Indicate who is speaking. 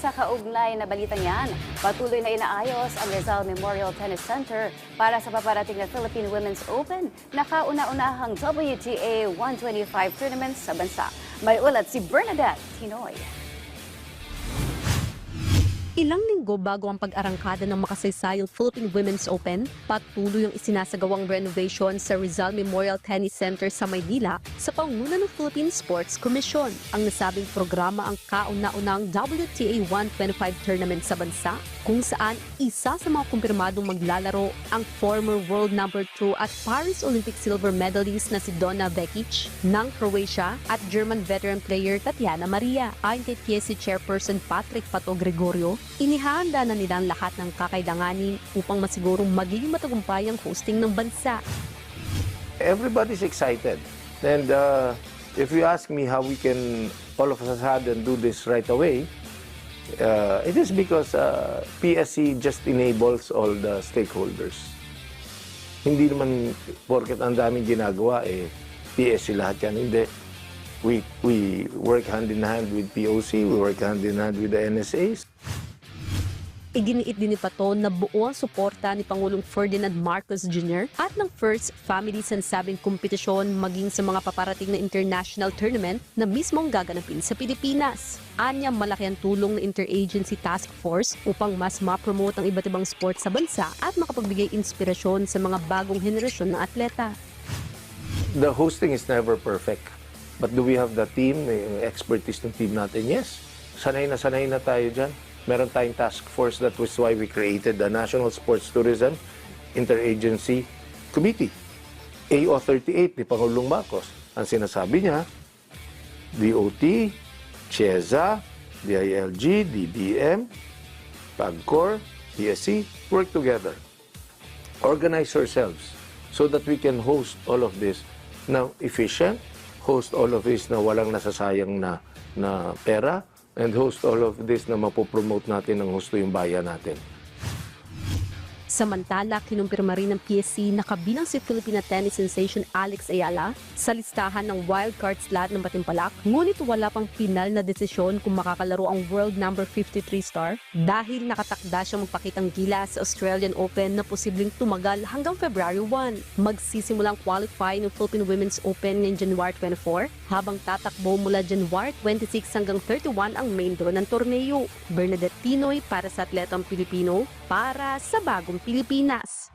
Speaker 1: sa kaugnay na balitang yan, patuloy na inaayos ang Rizal Memorial Tennis Center para sa paparating na Philippine Women's Open na kauna-unahang WTA 125 tournament sa bansa. May ulat si Bernadette Tinoy.
Speaker 2: Ilang linggo bago ang pag-arangkada ng makasaysayang Philippine Women's Open, patuloy ang isinasagawang renovation sa Rizal Memorial Tennis Center sa Maynila sa pangunguna ng Philippine Sports Commission. Ang nasabing programa ang kauna-unang WTA 125 tournament sa bansa, kung saan isa sa mga kumpirmadong maglalaro ang former world number 2 at Paris Olympic silver medalist na si Donna Vekic ng Croatia at German veteran player Tatiana Maria. Ayon kay PSC Chairperson Patrick Pato Gregorio, inihanda na nilang lahat ng kakailanganin upang masigurong magiging matagumpay ang hosting ng bansa.
Speaker 3: Everybody's excited. And if you ask me how we can all of a sudden do this right away, it is because PSC just enables all the stakeholders. Hindi naman porket ang daming ginagawa, PSC lahat yan. Hindi. We work hand in hand with POC, we work hand in hand with the NSAs.
Speaker 2: Iginiit din ni Pato na buo ang suporta ni Pangulong Ferdinand Marcos Jr. at ng First Family sa nasabing kompetisyon maging sa mga paparating na international tournament na mismong gaganapin sa Pilipinas. Anya, malaki ang tulong ng Interagency Task Force upang mas ma-promote ang iba't ibang sport sa bansa at makapagbigay inspirasyon sa mga bagong henerasyon ng atleta.
Speaker 3: The hosting is never perfect. But do we have the team, expertise ng team natin? Yes. Sanay na tayo dyan. Meron tayong task force, that was why we created the National Sports Tourism Interagency Committee. AO38 ni Pangulong Marcos. Ang sinasabi niya, DOT, CHEZA, DILG, DBM, PAGCOR, PSC, work together. Organize ourselves so that we can host all of this na efficient, host all of this na walang nasasayang na pera, and host all of this na mapopromote natin ng husto yung bayan natin.
Speaker 2: Samantala, kinumpirma rin ng PSC na kabilang si Filipina tennis sensation Alex Ayala sa listahan ng wildcard slot ng Batimpalak, ngunit wala pang pinal na desisyon kung makakalaro ang world number 53 star dahil nakatakda siyang magpakitang gilas sa Australian Open na posibleng tumagal hanggang February 1. Magsisimulang qualify ng Philippine Women's Open ngayong January 24 habang tatakbo mula January 26 hanggang 31 ang main draw ng torneo. Bernadette Tinoy para sa Atletang Pilipino para sa Bagong Pilipinas.